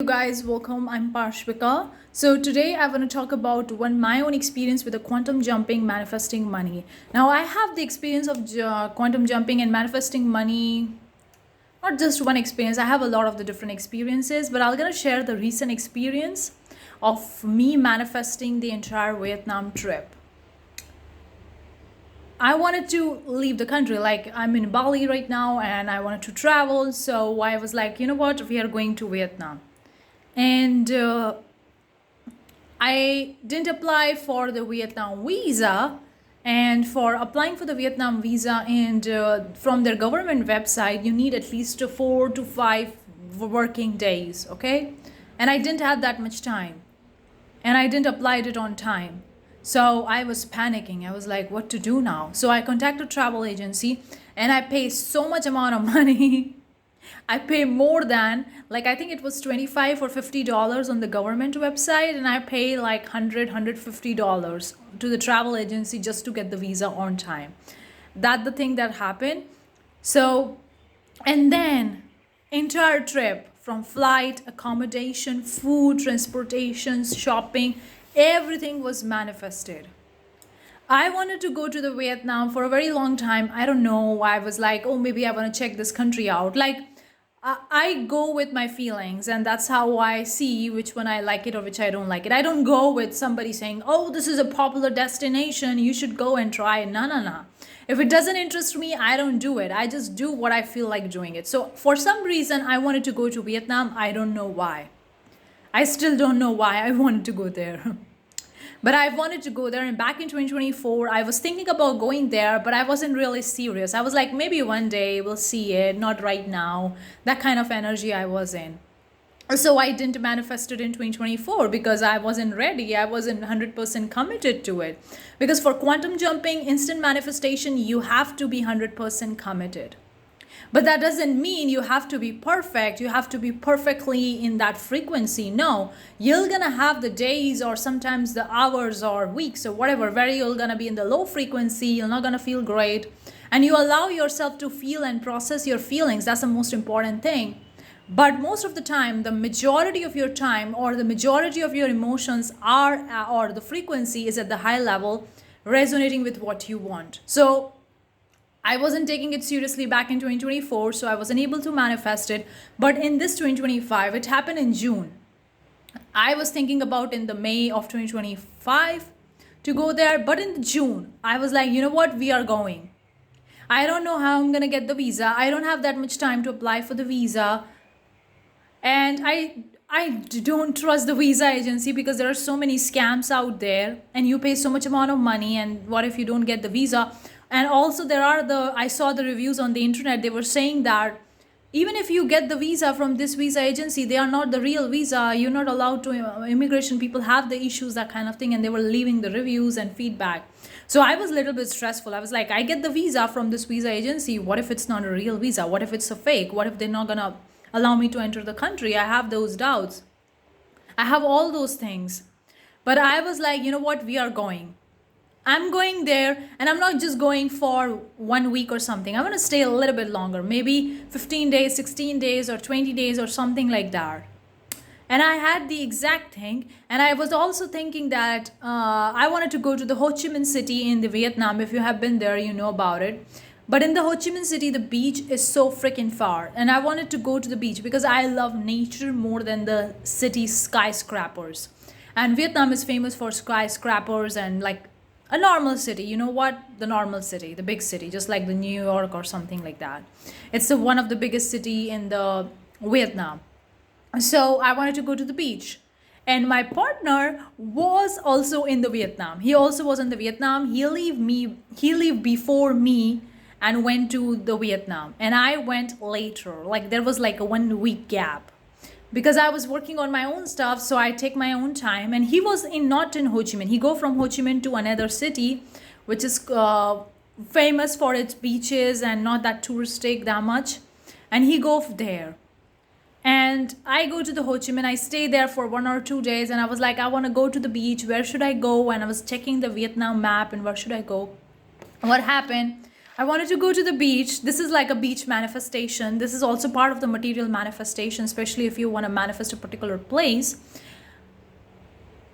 You guys, welcome. I'm Parshvika. So today I want to talk about my own experience with the quantum jumping, manifesting money. Now I have the experience of quantum jumping and manifesting money. Not just one experience. I have a lot of the different experiences, but I'm gonna share the recent experience of me manifesting the entire Vietnam trip. I wanted to leave the country. Like I'm in Bali right now, and I wanted to travel. So I was like, you know what? We are going to Vietnam and I didn't apply for the Vietnam visa. And for applying for the Vietnam visa, and from their government website, you need at least 4 to 5 working days, okay? And I didn't have that much time, and I didn't apply it on time. So I was panicking. I was like, what to do now? So I contacted travel agency, and I pay so much amount of money. I pay more than, like, I think it was 25 or $50 on the government website, and I pay like 100 $150 to the travel agency just to get the visa on time. That's the thing that happened. So, and then entire trip, from flight, accommodation, food, transportation, shopping, everything was manifested. I wanted to go to the Vietnam for a very long time. I don't know. I was like, oh, maybe I want to check this country out. Like, I go with my feelings, and that's how I see which one I like it or which I don't like it. I don't go with somebody saying, oh, this is a popular destination, you should go and try it. No, no, no. If it doesn't interest me, I don't do it. I just do what I feel like doing it. So for some reason, I wanted to go to Vietnam. I don't know why. I still don't know why I wanted to go there. But I wanted to go there, and back in 2024, I was thinking about going there, but I wasn't really serious. I was like, maybe one day we'll see it, not right now. That kind of energy I was in. So I didn't manifest it in 2024 because I wasn't ready. I wasn't 100% committed to it. Because for quantum jumping, instant manifestation, you have to be 100% committed. But that doesn't mean you have to be perfect. You have to be perfectly in that frequency. No, you're gonna have the days or sometimes the hours or weeks or whatever where you're gonna be in the low frequency. You're not gonna feel great. And you allow yourself to feel and process your feelings. That's the most important thing. But most of the time, the majority of your time or the majority of your emotions are, or the frequency is at the high level, resonating with what you want. So I wasn't taking it seriously back in 2024, so I wasn't able to manifest it. But in this 2025, it happened in June. I was thinking about in the May of 2025 to go there, but in June, I was like, you know what, we are going. I don't know how I'm gonna get the visa. I don't have that much time to apply for the visa. And I don't trust the visa agency because there are so many scams out there, and you pay so much amount of money, and what if you don't get the visa? And also I saw the reviews on the internet. They were saying that even if you get the visa from this visa agency, they are not the real visa. You're not allowed to, immigration people have the issues, that kind of thing. And they were leaving the reviews and feedback. So I was a little bit stressful. I was like, I get the visa from this visa agency. What if it's not a real visa? What if it's a fake? What if they're not gonna allow me to enter the country? I have those doubts. I have all those things. But I was like, you know what, we are going. I'm going there, and I'm not just going for 1 week or something. I want to stay a little bit longer, maybe 15 days, 16 days, or 20 days, or something like that. And I had the exact thing. And I was also thinking that I wanted to go to the Ho Chi Minh City in the Vietnam. If you have been there, you know about it. But in the Ho Chi Minh City, the beach is so freaking far. And I wanted to go to the beach because I love nature more than the city skyscrapers. And Vietnam is famous for skyscrapers and like a normal city. You know what? The normal city, the big city, just like the New York or something like that. It's one of the biggest city in the Vietnam. So I wanted to go to the beach. And my partner was also in the Vietnam. He also was in the Vietnam. He lived before me and went to the Vietnam. And I went later. Like there was like a 1 week gap because I was working on my own stuff, so I take my own time. And he was not in Ho Chi Minh. He go from Ho Chi Minh to another city, which is famous for its beaches and not that touristic that much. And he go there. And I go to the Ho Chi Minh. I stay there for 1 or 2 days, and I was like, I want to go to the beach. Where should I go? And I was checking the Vietnam map, and where should I go? What happened? I wanted to go to the beach. This is like a beach manifestation. This is also part of the material manifestation, especially if you want to manifest a particular place.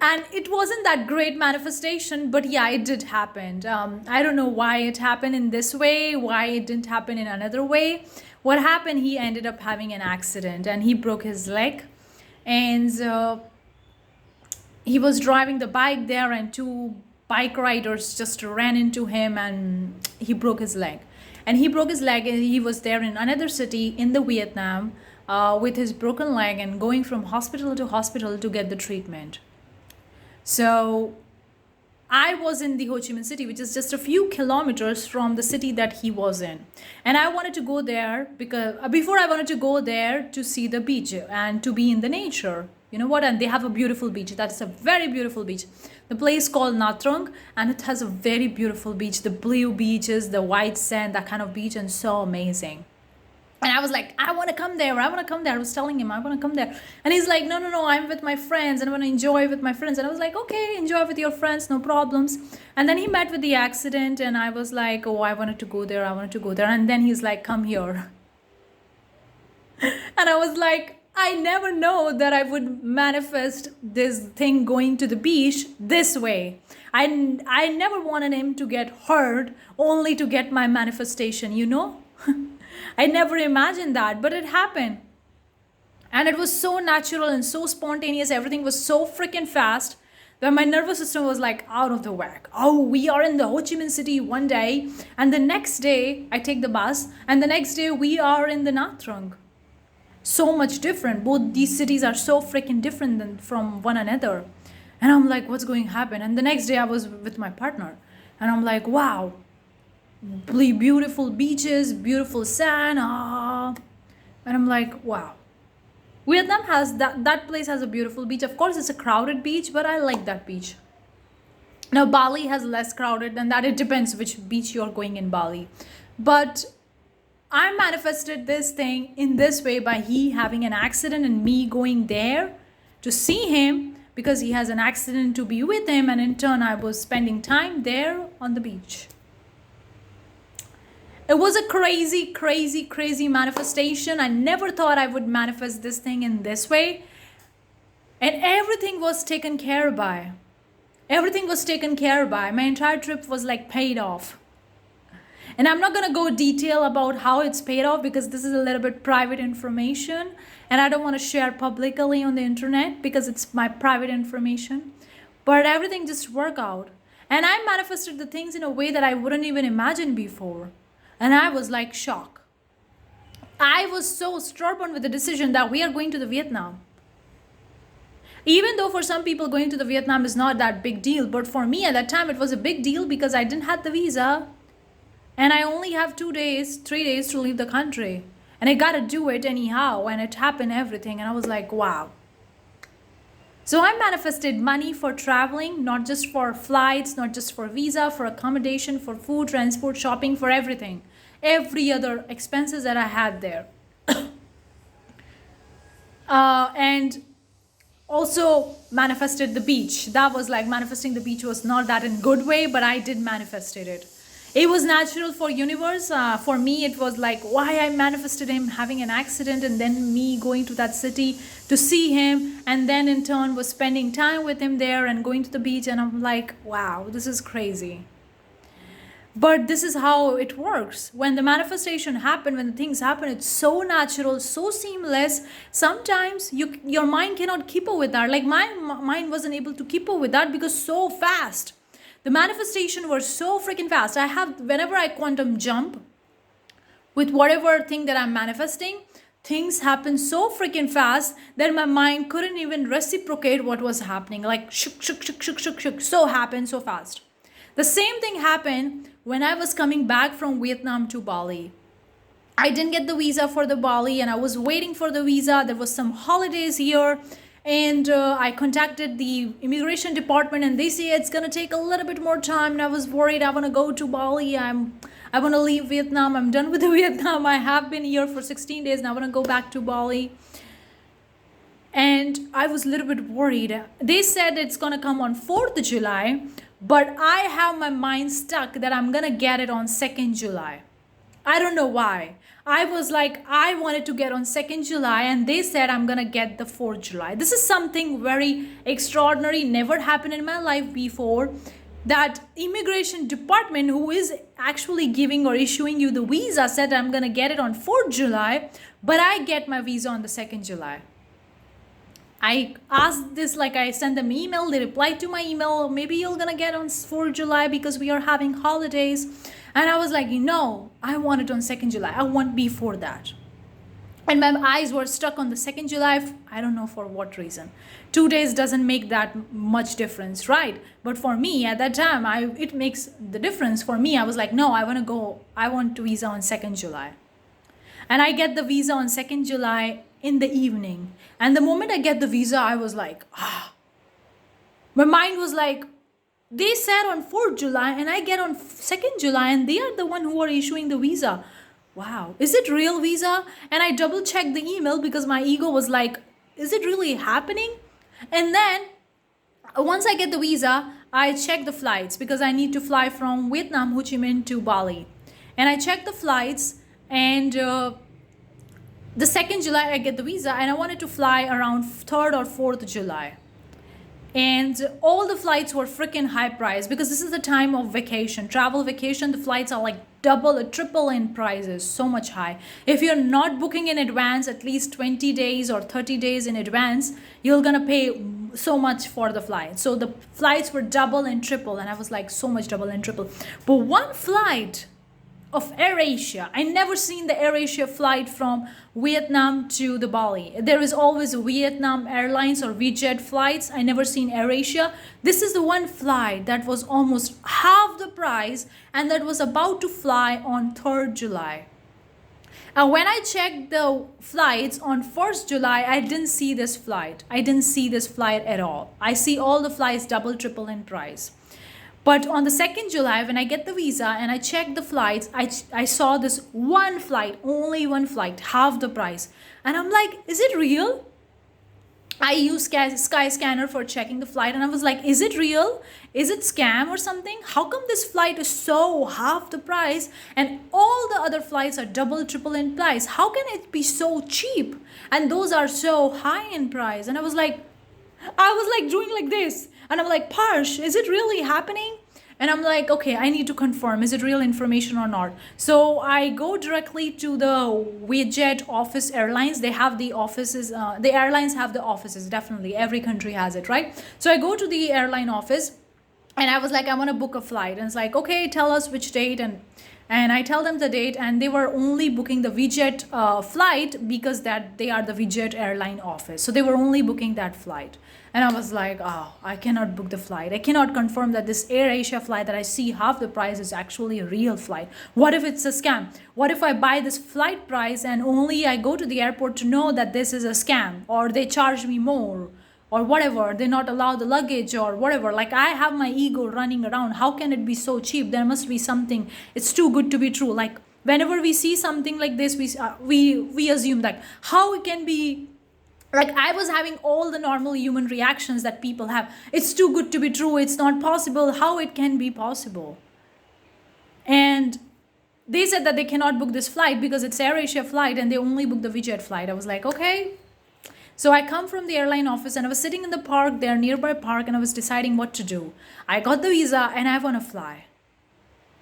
And it wasn't that great manifestation, but yeah, it did happen. I don't know why it happened in this way, why it didn't happen in another way. What happened, he ended up having an accident and he broke his leg. And he was driving the bike there, and two bike riders just ran into him and he broke his leg. And he broke his leg, and he was there in another city in the Vietnam with his broken leg and going from hospital to hospital to get the treatment. So I was in the Ho Chi Minh City, which is just a few kilometers from the city that he was in. And I wanted to go there because before I wanted to go there to see the beach and to be in the nature. You know what? And they have a beautiful beach. That's a very beautiful beach. The place called Nha Trang, and it has a very beautiful beach. The blue beaches, the white sand, that kind of beach, and so amazing. And I was like, I want to come there. I want to come there. I was telling him, I want to come there. And he's like, no, I'm with my friends and I want to enjoy with my friends. And I was like, okay, enjoy with your friends, no problems. And then he met with the accident and I was like, oh, I wanted to go there. And then he's like, come here. And I was like, I never know that I would manifest this thing going to the beach this way. I never wanted him to get hurt only to get my manifestation, you know? I never imagined that, but it happened. And it was so natural and so spontaneous. Everything was so freaking fast that my nervous system was like out of the whack. Oh, we are in the Ho Chi Minh City one day, and the next day I take the bus, and the next day we are in the Nha Trang. So much different. Both these cities are so freaking different from one another. And I'm like, what's going to happen? And the next day I was with my partner, and I'm like, wow. Beautiful beaches, beautiful sand. And I'm like, wow. Vietnam has that place has a beautiful beach. Of course, it's a crowded beach, but I like that beach. Now, Bali has less crowded than that. It depends which beach you're going in Bali. But I manifested this thing in this way by he having an accident and me going there to see him because he has an accident to be with him. And in turn, I was spending time there on the beach. It was a crazy, crazy, crazy manifestation. I never thought I would manifest this thing in this way. And everything was taken care by. Everything was taken care by. My entire trip was like paid off. And I'm not going to go detail about how it's paid off because this is a little bit private information. And I don't want to share publicly on the internet because it's my private information. But everything just worked out. And I manifested the things in a way that I wouldn't even imagine before. And I was like shocked. I was so stubborn with the decision that we are going to the Vietnam. Even though for some people going to the Vietnam is not that big deal. But for me at that time it was a big deal because I didn't have the visa. And I only have 3 days to leave the country. And I got to do it anyhow. And it happened everything. And I was like, wow. So I manifested money for traveling, not just for flights, not just for visa, for accommodation, for food, transport, shopping, for everything. Every other expenses that I had there. And also manifested the beach. That was like manifesting the beach was not that in good way, but I did manifested it. It was natural for universe. For me, it was like why I manifested him having an accident and then me going to that city to see him. And then in turn was spending time with him there and going to the beach. And I'm like, wow, this is crazy. But this is how it works. When the manifestation happen, when the things happen, it's so natural, so seamless. Sometimes your mind cannot keep up with that. Like my mind wasn't able to keep up with that because so fast. The manifestation was so freaking fast. Whenever I quantum jump with whatever thing that I'm manifesting, things happen so freaking fast that my mind couldn't even reciprocate what was happening. Like shook. So happened so fast. The same thing happened when I was coming back from Vietnam to Bali. I didn't get the visa for the Bali and I was waiting for the visa. There was some holidays here. And I contacted the immigration department and they say it's going to take a little bit more time. And I was worried. I want to go to Bali. I want to leave Vietnam. I'm done with the Vietnam. I have been here for 16 days and I want to go back to Bali. And I was a little bit worried. They said it's going to come on 4th of July. but I have my mind stuck that I'm gonna get it on 2nd July. I don't know why. I was like, I wanted to get on 2nd July, and they said I'm gonna get the 4th July. This is something very extraordinary, never happened in my life before. That immigration department, who is actually giving or issuing you the visa, said I'm gonna get it on 4th July, but I get my visa on the 2nd July. I asked this, like I sent them email, they replied to my email, maybe you're gonna get on 4th July because we are having holidays. And I was like, no, I want it on 2nd July. I want before that. And my eyes were stuck on the 2nd July. I don't know for what reason. 2 days doesn't make that much difference, right? But for me at that time, it makes the difference. For me, I was like, no, I want to visa on 2nd July. And I get the visa on 2nd July in the evening. And the moment I get the visa, I was like, my mind was like, they said on 4th July and I get on 2nd July and they are the one who are issuing the visa. Wow, is it real visa? And I double checked the email because my ego was like, is it really happening? And then once I get the visa, I check the flights because I need to fly from Vietnam, Ho Chi Minh to Bali. And I check the flights, and the 2nd July I get the visa, and I wanted to fly around 3rd or 4th July. And all the flights were freaking high price because this is the time of vacation, travel vacation. The flights are like double or triple in prices, so much high. If you're not booking in advance, at least 20 days or 30 days in advance, you're gonna pay so much for the flight. So the flights were double and triple, and I was like, so much double and triple. But one flight of AirAsia, I never seen the AirAsia flight from Vietnam to the Bali. There is always Vietnam Airlines or VJet flights. I never seen AirAsia. This is the one flight that was almost half the price, and that was about to fly on 3rd July. And when I checked the flights on 1st July, I didn't see this flight. I didn't see this flight at all. I see all the flights double, triple in price. But on the 2nd July, when I get the visa and I check the flights, I saw this one flight, only one flight, half the price. And I'm like, is it real? I use Skyscanner for checking the flight, and I was like, is it real? Is it scam or something? How come this flight is so half the price and all the other flights are double, triple in price? How can it be so cheap? And those are so high in price. And I was like doing like this. And I'm like, Parsh, is it really happening? And I'm like, okay, I need to confirm, is it real information or not? So I go directly to the VJet office airlines. They have the offices, the airlines have the offices, definitely. Every country has it, right? So I go to the airline office and I was like, I want to book a flight. And it's like, okay, tell us which date. And I tell them the date, and they were only booking the VJet flight because that they are the VJet airline office. So they were only booking that flight. And I was like, oh, I cannot book the flight. I cannot confirm that this AirAsia flight that I see half the price is actually a real flight. What if it's a scam? What if I buy this flight price and only I go to the airport to know that this is a scam, or they charge me more, or whatever, they not allow the luggage or whatever? Like, I have my ego running around. How can it be so cheap? There must be something. It's too good to be true. Like, whenever we see something like this, we assume that how it can be. Like, I was having all the normal human reactions that people have. It's too good to be true. It's not possible. How it can be possible? And they said that they cannot book this flight because it's AirAsia flight and they only book the VJet flight. I was like, okay. So I come from the airline office and I was sitting in the park, their nearby park, and I was deciding what to do. I got the visa and I want to fly.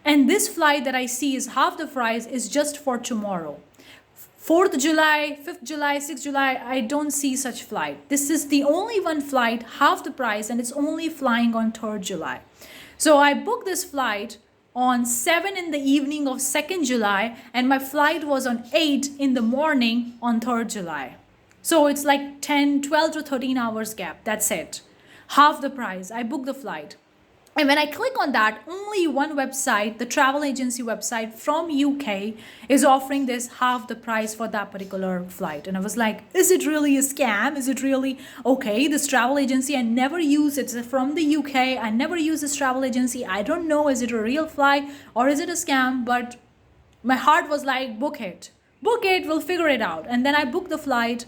And this flight that I see is half the price is just for tomorrow. 4th July, 5th July, 6th July, I don't see such flight. This is the only one flight, half the price, and it's only flying on 3rd July. So I booked this flight on 7 in the evening of 2nd July, and my flight was on 8 in the morning on 3rd July. So it's like 10, 12 to 13 hours gap. That's it. Half the price. I booked the flight. And when I click on that, only one website, the travel agency website from UK, is offering this half the price for that particular flight. And I was like, is it really a scam? Is it really okay? This travel agency, I never use it. It's from the UK. I never use this travel agency. I don't know, is it a real flight or is it a scam? But my heart was like, book it. Book it, we'll figure it out. And then I booked the flight.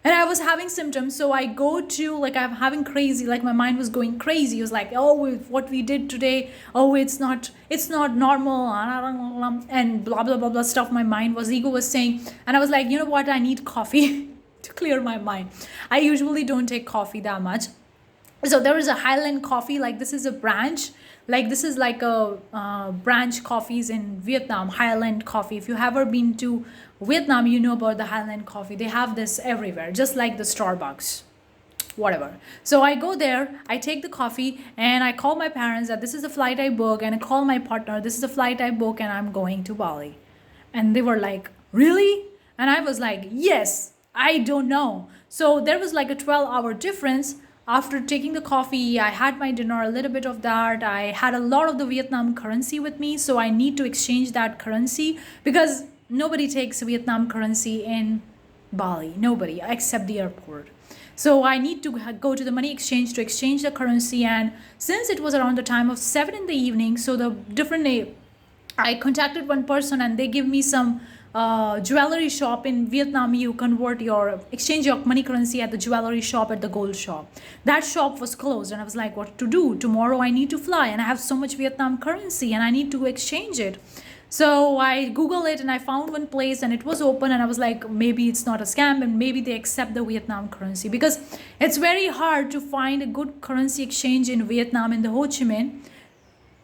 and I was having symptoms. So I go to, like, I'm having crazy, like my mind was going crazy. It was like, oh, what we did today, oh, it's not normal, and blah blah blah blah stuff. My ego was saying, and I was like, you know what, I need coffee to clear my mind. I usually don't take coffee that much. So there is a Highland coffee, like this is a branch, like this is like a branch coffees in Vietnam, Highland coffee. If you have ever been to Vietnam, you know about the Highland coffee. They have this everywhere, just like the Starbucks, whatever. So I go there, I take the coffee, and I call my parents that this is the flight I book, and I call my partner, this is the flight I book, and I'm going to Bali. And they were like, really? And I was like, yes, I don't know. So there was like a 12-hour difference. After taking the coffee, I had my dinner, a little bit of that. I had a lot of the Vietnam currency with me, so I need to exchange that currency because nobody takes Vietnam currency in Bali, nobody except the airport. So I need to go to the money exchange to exchange the currency. And since it was around the time of 7 in the evening, so the different, I contacted one person and they give me some jewelry shop in Vietnam. You exchange your money currency at the jewelry shop, at the gold shop. That shop was closed, and I was like, what to do? Tomorrow I need to fly, and I have so much Vietnam currency, and I need to exchange it. So I Google it, and I found one place, and it was open, and I was like, maybe it's not a scam, and maybe they accept the Vietnam currency, because it's very hard to find a good currency exchange in Vietnam, in the Ho Chi Minh,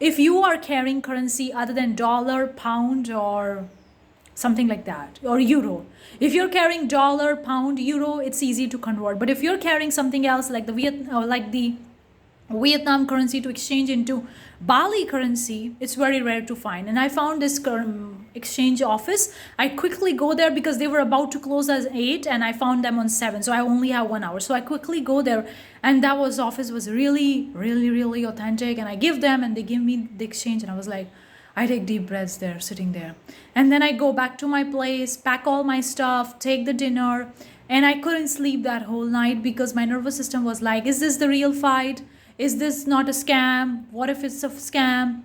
if you are carrying currency other than dollar, pound, or something like that, or euro. If you're carrying dollar, pound, euro, it's easy to convert. But if you're carrying something else like the Vietnam currency to exchange into Bali currency, it's very rare to find. And I found this exchange office. I quickly go there because they were about to close at 8, and I found them on 7. So I only have 1 hour. So I quickly go there, and office was really, really, really authentic. And I give them, and they give me the exchange, and I was like, I take deep breaths there, sitting there. And then I go back to my place, pack all my stuff, take the dinner. And I couldn't sleep that whole night because my nervous system was like, is this the real fight? Is this not a scam? What if it's a scam?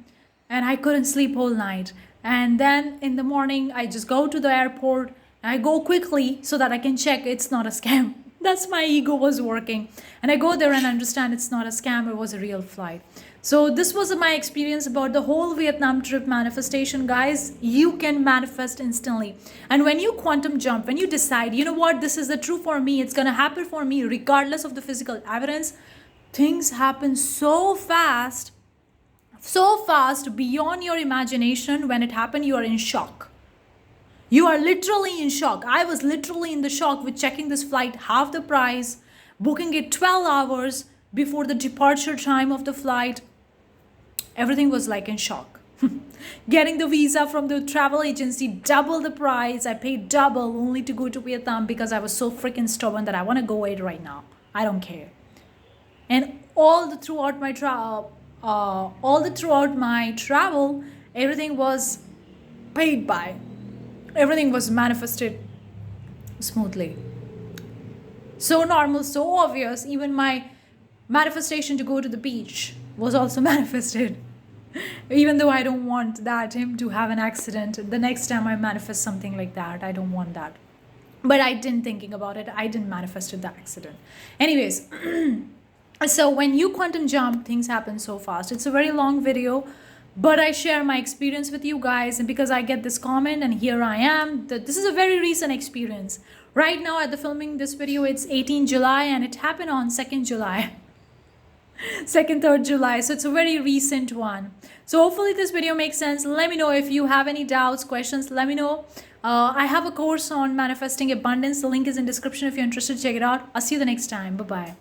And I couldn't sleep whole night. And then in the morning, I just go to the airport. And I go quickly so that I can check it's not a scam. That's my ego was working. And I go there and understand it's not a scam. It was a real flight. So this was my experience about the whole Vietnam trip manifestation, guys. You can manifest instantly. And when you quantum jump, when you decide, you know what, this is the true for me, it's going to happen for me regardless of the physical evidence, things happen so fast beyond your imagination. When it happened, you are in shock. You are literally in shock. I was literally in the shock with checking this flight half the price, booking it 12 hours before the departure time of the flight. Everything was like in shock. Getting the visa from the travel agency, double the price. I paid double only to go to Vietnam because I was so freaking stubborn that I want to go it right now. I don't care. And throughout my travel, everything was paid by. Everything was manifested smoothly. So normal, so obvious. Even my manifestation to go to the beach was also manifested. Even though I don't want him to have an accident. The next time I manifest something like that, I don't want that. But I didn't thinking about it. I didn't manifest the accident. Anyways, so when you quantum jump, things happen so fast. It's a very long video, but I share my experience with you guys. And because I get this comment and here I am, this is a very recent experience. Right now at the filming this video, it's 18 July and it happened on 2nd July. 2nd, 3rd July. So it's a very recent one. So hopefully this video makes sense. Let me know if you have any doubts, questions, let me know. I have a course on manifesting abundance. The link is in description if you're interested. Check it out. I'll see you the next time. Bye-bye.